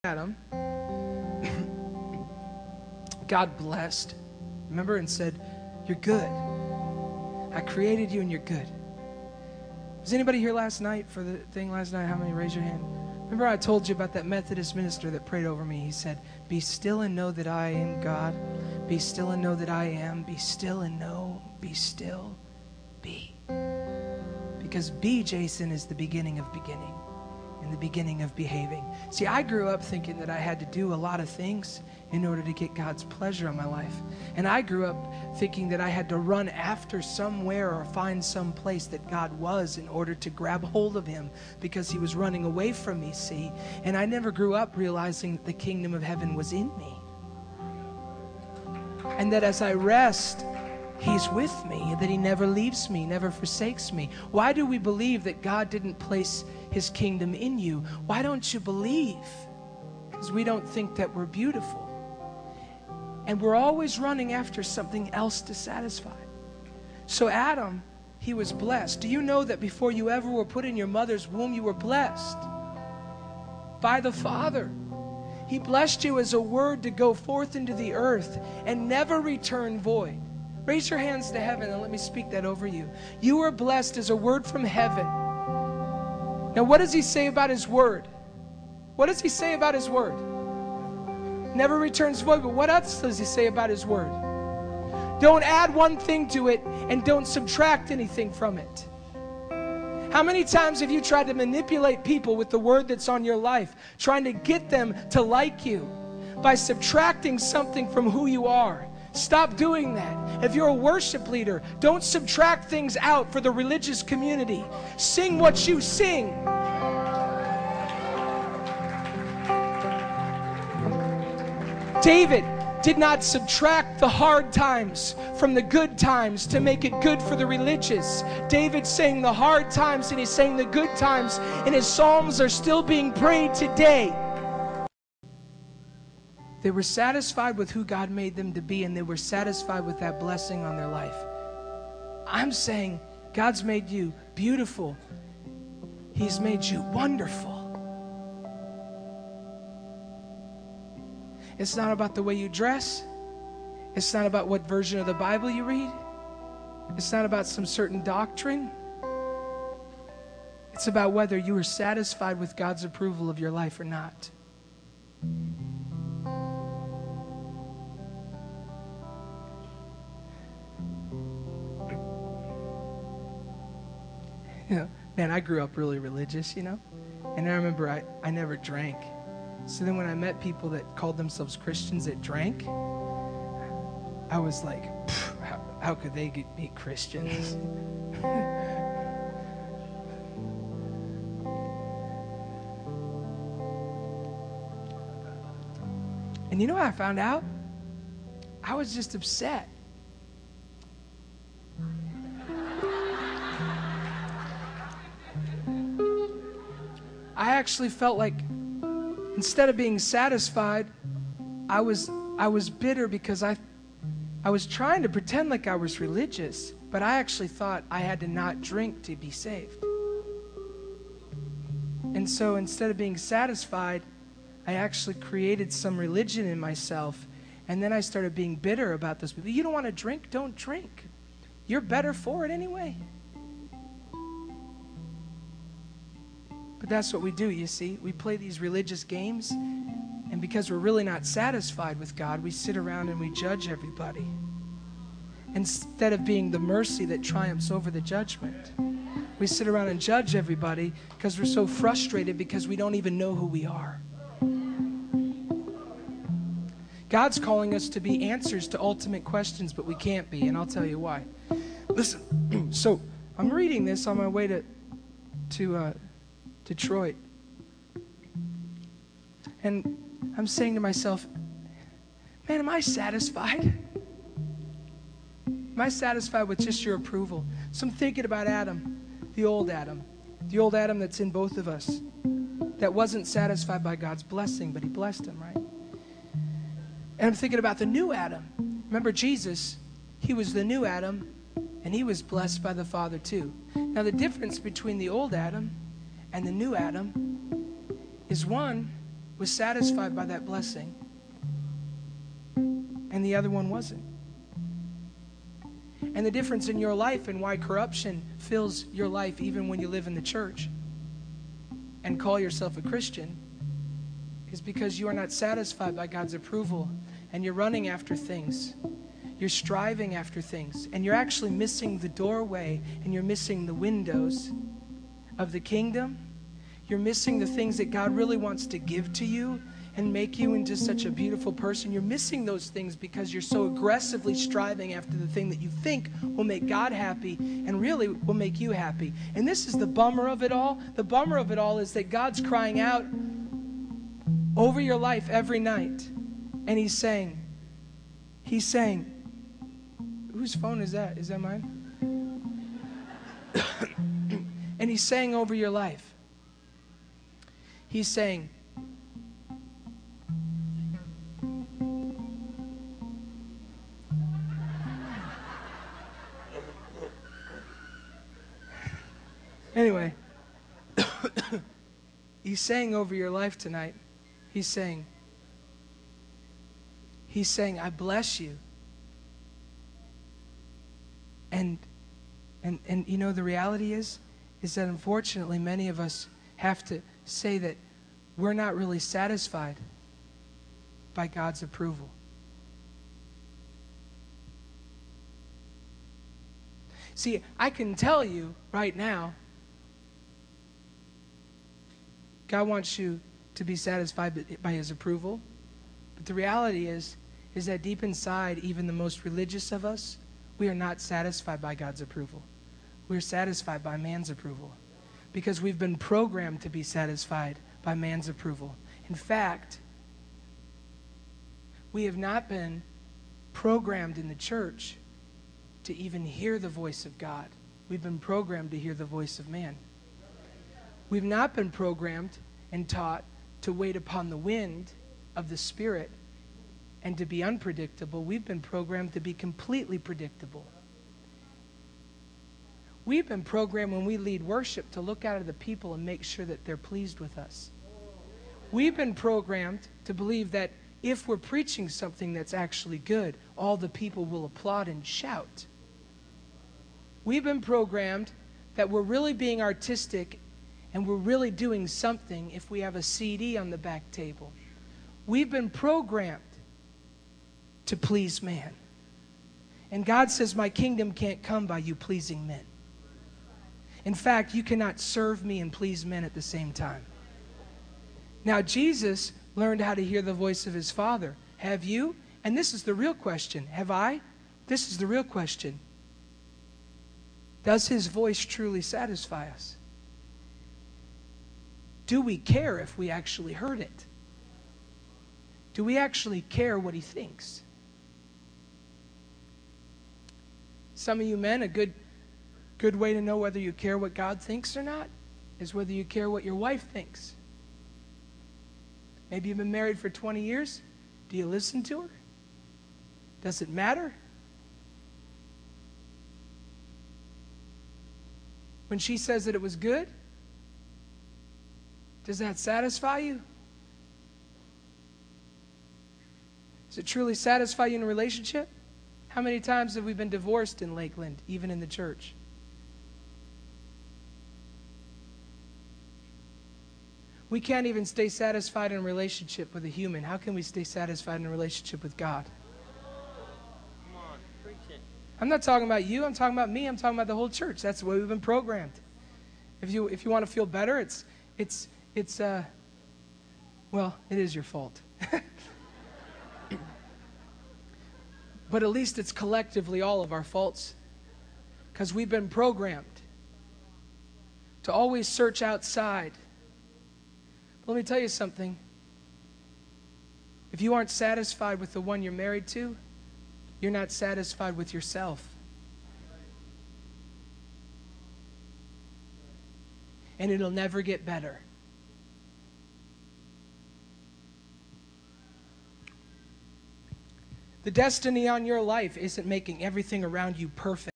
Adam, God blessed, remember, and said, you're good. I created you and you're good. Was anybody here last night for the thing last night? How many? Raise your hand. Remember I told you about that Methodist minister that prayed over me. He said, be still and know that I am God. Be still and know that I am. Be still and know. Be still. Be. Because be, Jason, is the beginning of beginning and the beginning of behaving. See, I grew up thinking that I had to do a lot of things in order to get God's pleasure on my life. And I grew up thinking that I had to run after somewhere or find some place that God was in order to grab hold of him because he was running away from me, see? And I never grew up realizing that the kingdom of heaven was in me. And that as I rest, he's with me, that he never leaves me, never forsakes me. Why do we believe that God didn't place his kingdom in you? Why don't you believe? Because we don't think that we're beautiful. And we're always running after something else to satisfy. So Adam, he was blessed. Do you know that before you ever were put in your mother's womb, you were blessed by the Father? He blessed you as a word to go forth into the earth and never return void. Raise your hands to heaven and let me speak that over you. You are blessed as a word from heaven. Now, what does he say about his word? What does he say about his word? Never returns void, but what else does he say about his word? Don't add one thing to it and don't subtract anything from it. How many times have you tried to manipulate people with the word that's on your life, trying to get them to like you by subtracting something from who you are? Stop doing that. If you're a worship leader, don't subtract things out for the religious community. Sing what you sing. David did not subtract the hard times from the good times to make it good for the religious. David sang the hard times and he sang the good times, and his psalms are still being prayed today. They were satisfied with who God made them to be, and they were satisfied with that blessing on their life. I'm saying God's made you beautiful. He's made you wonderful. It's not about the way you dress. It's not about what version of the Bible you read. It's not about some certain doctrine. It's about whether you are satisfied with God's approval of your life or not. Man, I grew up really religious, and I remember I never drank. So then when I met people that called themselves Christians that drank, I was like, how could they be Christians? And you know what I found out? I was just upset. I actually felt like instead of being satisfied, I was bitter because I was trying to pretend like I was religious, but I actually thought I had to not drink to be saved. And so instead of being satisfied, I actually created some religion in myself, and then I started being bitter about those people. You don't want to drink? Don't drink. You're better for it anyway. But that's what we do, you see. We play these religious games, and because we're really not satisfied with God, we sit around and we judge everybody instead of being the mercy that triumphs over the judgment. We sit around and judge everybody because we're so frustrated because we don't even know who we are. God's calling us to be answers to ultimate questions, but we can't be, and I'll tell you why. Listen, so I'm reading this on my way to Detroit. And I'm saying to myself, man, am I satisfied? Am I satisfied with just your approval? So I'm thinking about Adam, the old Adam that's in both of us, that wasn't satisfied by God's blessing, but he blessed him, right? And I'm thinking about the new Adam. Remember Jesus, he was the new Adam, and he was blessed by the Father too. Now the difference between the old Adam and the new Adam is one, was satisfied by that blessing, and the other one wasn't. And the difference in your life and why corruption fills your life even when you live in the church and call yourself a Christian is because you are not satisfied by God's approval, and you're running after things. You're striving after things, and you're actually missing the doorway, and you're missing the windows of the kingdom. You're missing the things that God really wants to give to you and make you into such a beautiful person. You're missing those things because you're so aggressively striving after the thing that you think will make God happy and really will make you happy. And this is the bummer of it all. The bummer of it all is that God's crying out over your life every night. And he's saying, whose phone is that? Is that mine? And he's saying over your life, he's saying, anyway, he's saying over your life tonight, he's saying, I bless you. And you know, the reality is that unfortunately many of us have to say that we're not really satisfied by God's approval. See, I can tell you right now, God wants you to be satisfied by his approval. But the reality is that deep inside, even the most religious of us, we are not satisfied by God's approval. We're satisfied by man's approval because we've been programmed to be satisfied by man's approval. In fact, we have not been programmed in the church to even hear the voice of God. We've been programmed to hear the voice of man. We've not been programmed and taught to wait upon the wind of the Spirit and to be unpredictable. We've been programmed to be completely predictable. We've been programmed when we lead worship to look out at the people and make sure that they're pleased with us. We've been programmed to believe that if we're preaching something that's actually good, all the people will applaud and shout. We've been programmed that we're really being artistic and we're really doing something if we have a CD on the back table. We've been programmed to please man. And God says, my kingdom can't come by you pleasing men. In fact, you cannot serve me and please men at the same time. Now, Jesus learned how to hear the voice of his Father. Have you? And this is the real question. Have I? This is the real question. Does his voice truly satisfy us? Do we care if we actually heard it? Do we actually care what he thinks? Some of you men, a good way to know whether you care what God thinks or not is whether you care what your wife thinks. Maybe you've been married for 20 years. Do you listen to her? Does it matter? When she says that it was good, does that satisfy you? Does it truly satisfy you in a relationship? How many times have we been divorced in Lakeland, even in the church? We can't even stay satisfied in a relationship with a human. How can we stay satisfied in a relationship with God? Come on, preach it. I'm not talking about you. I'm talking about me. I'm talking about the whole church. That's the way we've been programmed. If you want to feel better, well, it is your fault. But at least it's collectively all of our faults. Because we've been programmed to always search outside. But let me tell you something. If you aren't satisfied with the one you're married to, you're not satisfied with yourself. And it'll never get better. The destiny on your life isn't making everything around you perfect.